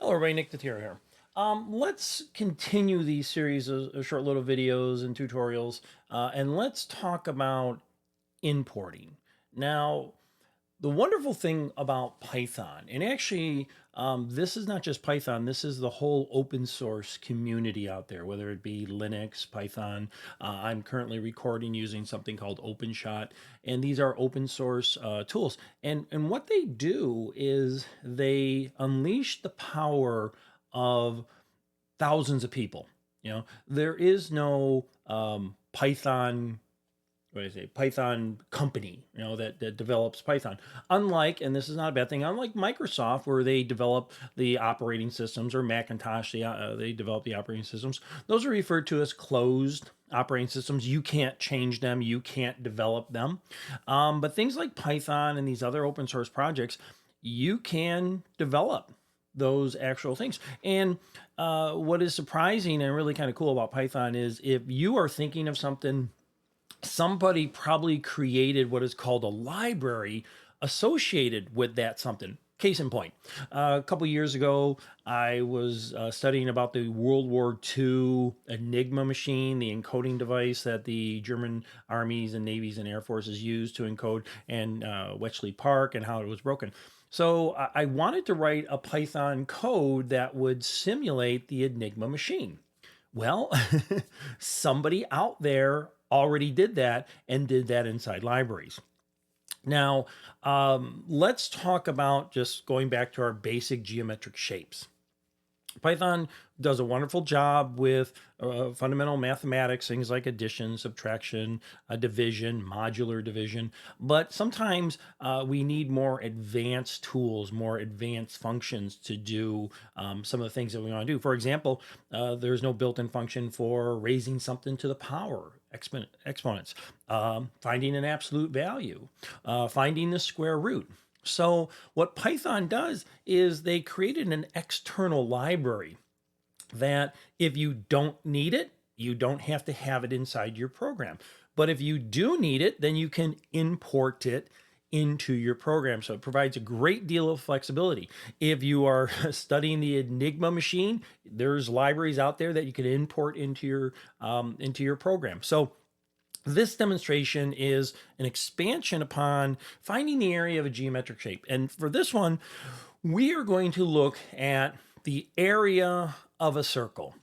Hello, everybody. Nick the Tier here. Let's continue these series of short little videos and tutorials, and let's talk about importing. Now, the wonderful thing about Python, and actually, this is not just Python, this is the whole open source community out there, whether it be Linux, Python. I'm currently recording using something called OpenShot, and these are open source tools. And what they do is they unleash the power of thousands of people. There is no Python, what do I say, Python company, that develops Python. Unlike, and this is not a bad thing, unlike Microsoft, where they develop the operating systems, or Macintosh, they develop the operating systems. Those are referred to as closed operating systems. You can't change them, you can't develop them. But things like Python and these other open source projects, you can develop those actual things. And what is surprising and really kind of cool about Python is if you are thinking of something, somebody probably created what is called a library associated with that something. Case in point, a couple years ago, I was studying about the World War II Enigma machine, the encoding device that the German armies and navies and air forces used to encode, and Bletchley Park, and how it was broken. So I wanted to write a Python code that would simulate the Enigma machine. Well, somebody out there already did that and did that inside libraries. Now, let's talk about just going back to our basic geometric shapes. Python does a wonderful job with fundamental mathematics, things like addition, subtraction, division, modular division. But sometimes we need more advanced tools, more advanced functions to do some of the things that we want to do. For example, there's no built-in function for raising something to the power, exponents, finding an absolute value, finding the square root. So what Python does is they created an external library that if you don't need it, you don't have to have it inside your program. But if you do need it, then you can import it into your program. So it provides a great deal of flexibility. If you are studying the Enigma machine, there's libraries out there that you can import into your program. So this demonstration is an expansion upon finding the area of a geometric shape. And for this one, we are going to look at the area of a circle.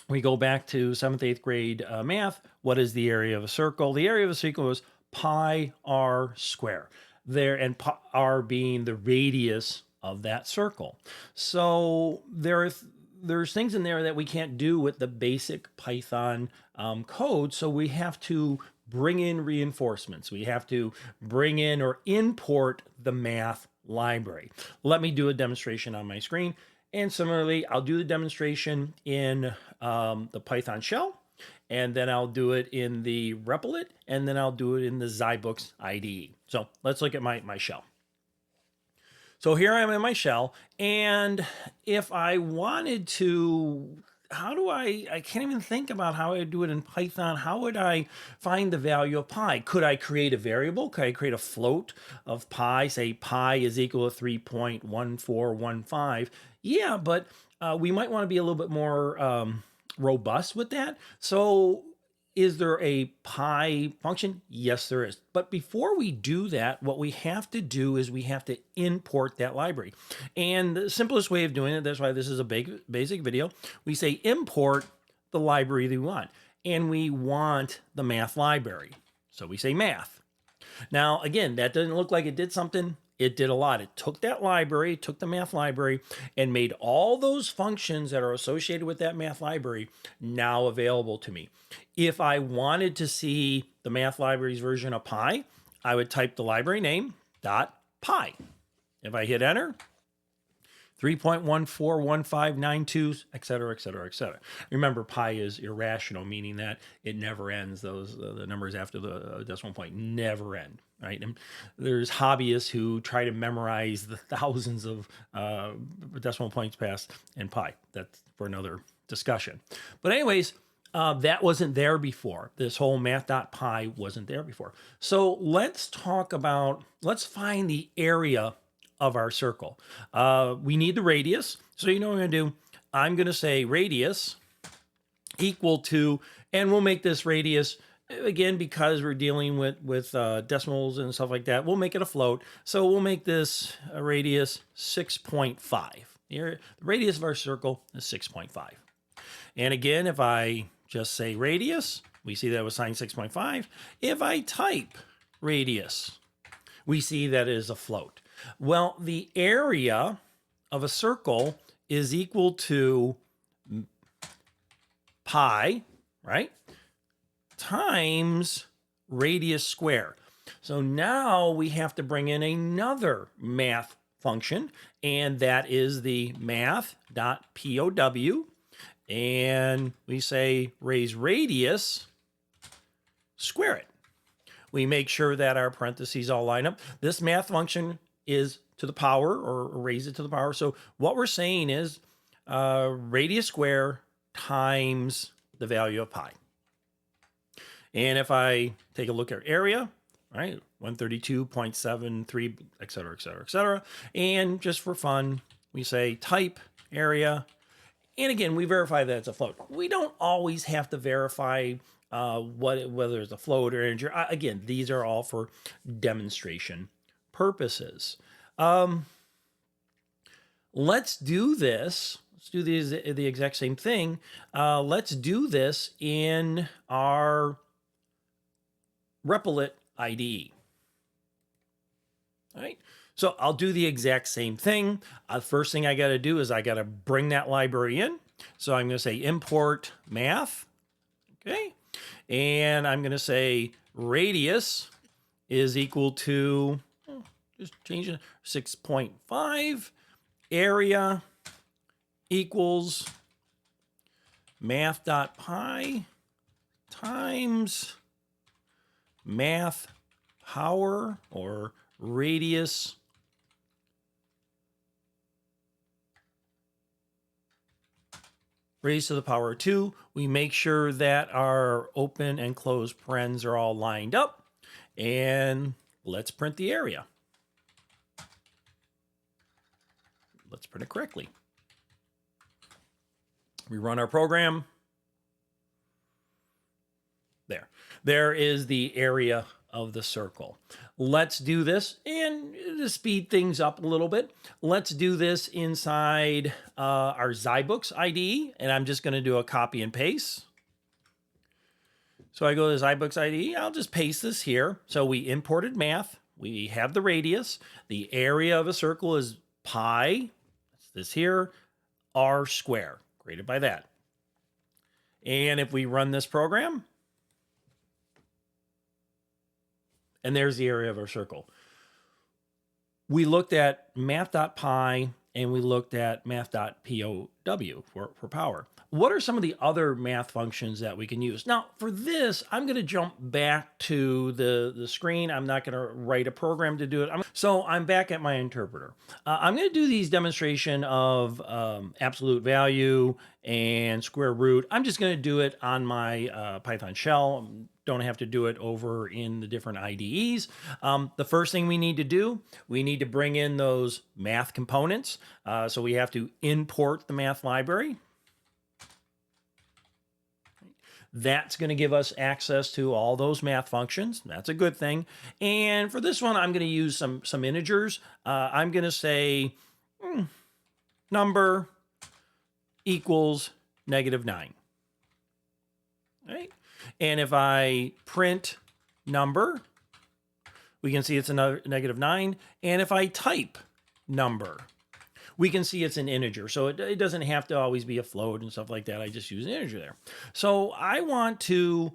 We go back to 7th, 8th grade math. What is the area of a circle? The area of a circle is pi r square. There, and r being the radius of that circle. So there's things in there that we can't do with the basic Python code. So we have to bring in reinforcements. We have to bring in or import the math library. Let me do a demonstration on my screen. And similarly, I'll do the demonstration in the Python shell, and then I'll do it in the Replit, and then I'll do it in the Zybooks IDE. So let's look at my shell. So here I am in my shell, and if I wanted to, I can't even think about how I would do it in Python. How would I find the value of pi? Could I create a variable? Could I create a float of pi, say pi is equal to 3.1415? Yeah, but we might want to be a little bit more robust with that. So is there a pi function? Yes, there is. But before we do that, what we have to do is we have to import that library. And the simplest way of doing it, that's why this is a basic video, we say import the library that we want. And we want the math library. So we say math. Now, again, that doesn't look like it did something. It did a lot. It took that library, took the math library, and made all those functions that are associated with that math library now available to me. If I wanted to see the math library's version of pi, I would type the library name .pi. If I hit enter, 3.141592, et cetera, et cetera, et cetera. Remember, pi is irrational, meaning that it never ends. The numbers after the decimal point never end, right? And there's hobbyists who try to memorize the thousands of decimal points past in pi. That's for another discussion. But anyways, that wasn't there before. This whole math.pi wasn't there before. So let's find the area of our circle. We need the radius. So you know what I'm going to do? I'm going to say radius equal to, and we'll make this radius, again, because we're dealing with decimals and stuff like that, we'll make it a float. So we'll make this a radius 6.5. The radius of our circle is 6.5. And again, if I just say radius, we see that was sine 6.5. If I type radius, we see that it is a float. Well, the area of a circle is equal to pi, right, times radius square. So now we have to bring in another math function, and that is the math.pow. And we say raise radius, square it. We make sure that our parentheses all line up. This math function is to the power, or raise it to the power. So what we're saying is radius square times the value of pi. And if I take a look at area, right, 132.73, et cetera, et cetera, et cetera. And just for fun, we say type area. And again, we verify that it's a float. We don't always have to verify whether it's a float or integer. Again, these are all for demonstration purposes. Let's do this. Let's do the exact same thing. Let's do this in our Replit IDE. All right. So I'll do the exact same thing. First thing I got to do is I got to bring that library in. So I'm going to say import math. Okay. And I'm going to say radius is equal to, just change it, 6.5. Area equals math.pi times math power, or radius raised to the power of 2. We make sure that our open and closed parens are all lined up, and let's print the area. Let's print it correctly. We run our program. There is the area of the circle. Let's do this, and to speed things up a little bit, let's do this inside our Zybooks IDE, and I'm just going to do a copy and paste. So I go to Zybooks IDE, I'll just paste this here. So we imported math, we have the radius, the area of a circle is pi, that's this here, r square, created by that. And if we run this program, and there's the area of our circle. We looked at math.pi and we looked at math.pow for power. What are some of the other math functions that we can use? Now, for this, I'm going to jump back to the screen. I'm not going to write a program to do it. So I'm back at my interpreter. I'm going to do these demonstration of absolute value and square root. I'm just going to do it on my Python shell. Don't have to do it over in the different IDEs. The first thing we need to do, we need to bring in those math components. So we have to import the math library. That's going to give us access to all those math functions. That's a good thing. And for this one, I'm going to use some integers. I'm going to say number equals -9. All right. And if I print number, we can see it's another -9. And if I type number, we can see it's an integer. So it doesn't have to always be a float and stuff like that. I just use an integer there. So I want to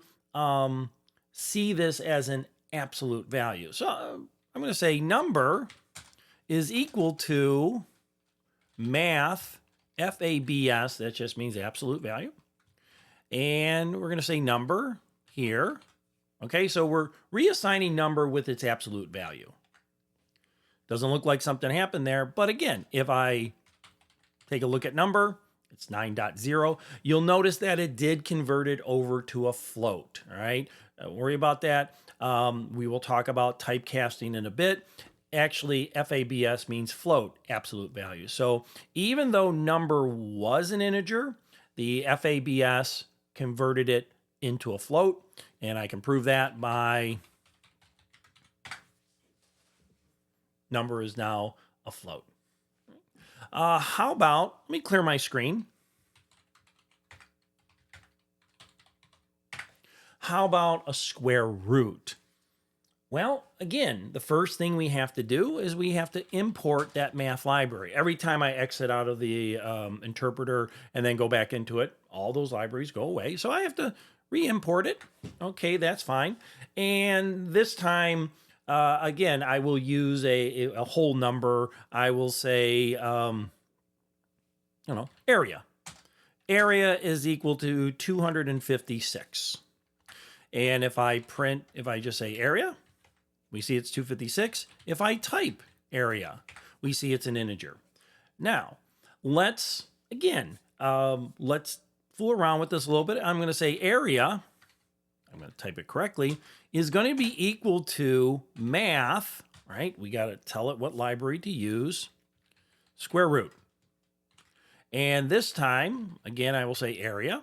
see this as an absolute value. So I'm going to say number is equal to math, FABS, that just means absolute value. And we're going to say number here. Okay, so we're reassigning number with its absolute value. Doesn't look like something happened there, but again, if I take a look at number, it's 9.0. You'll notice that it did convert it over to a float, all right? Don't worry about that. We will talk about typecasting in a bit. actually FABS means float, absolute value. So even though number was an integer, the FABS converted it into a float, and I can prove that by number is now a float. How about, let me clear my screen. How about a square root? Well, again, the first thing we have to do is we have to import that math library. Every time I exit out of the interpreter and then go back into it, all those libraries go away. So I have to re-import it. Okay, that's fine. And this time, again, I will use a whole number. I will say, area. Area is equal to 256. And if I just say area, we see it's 256. If I type area, we see it's an integer. Now, let's fool around with this a little bit. I'm going to say area, I'm going to type it correctly, is going to be equal to math, right? We got to tell it what library to use, square root. And this time, again, I will say area.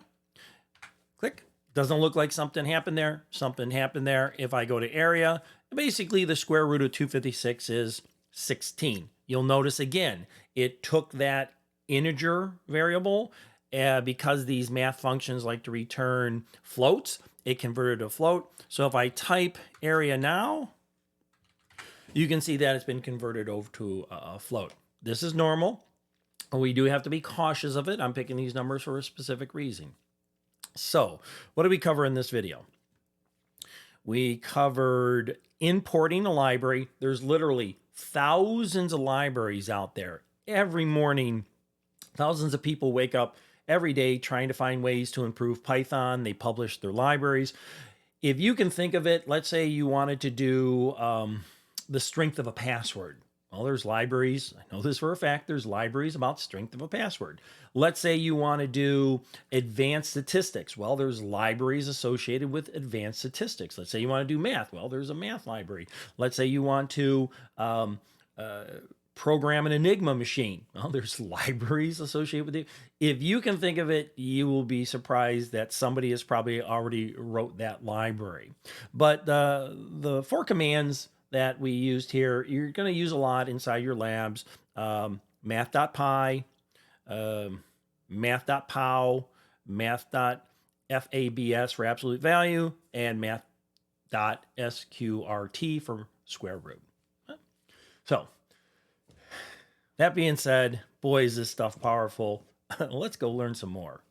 Click. Doesn't look like something happened there. Something happened there. If I go to area, basically the square root of 256 is 16. You'll notice again, it took that integer variable because these math functions like to return floats, it converted to a float. So if I type area now, you can see that it's been converted over to a float. This is normal. We do have to be cautious of it. I'm picking these numbers for a specific reason. So what did we cover in this video? We covered importing a library. There's literally thousands of libraries out there. Every morning, thousands of people wake up every day trying to find ways to improve Python. They publish their libraries. If you can think of it, let's say you wanted to do the strength of a password. Well, there's libraries. I know this for a fact. There's libraries about strength of a password. Let's say you want to do advanced statistics. Well, there's libraries associated with advanced statistics. Let's say you want to do math. Well, there's a math library. Let's say you want to program an Enigma machine. Well, there's libraries associated with it. If you can think of it, you will be surprised that somebody has probably already wrote that library. But the four commands that we used here, you're going to use a lot inside your labs. Math.py, math.pow, math.fabs for absolute value, and math.sqrt for square root. So, that being said, boy, is this stuff powerful. Let's go learn some more.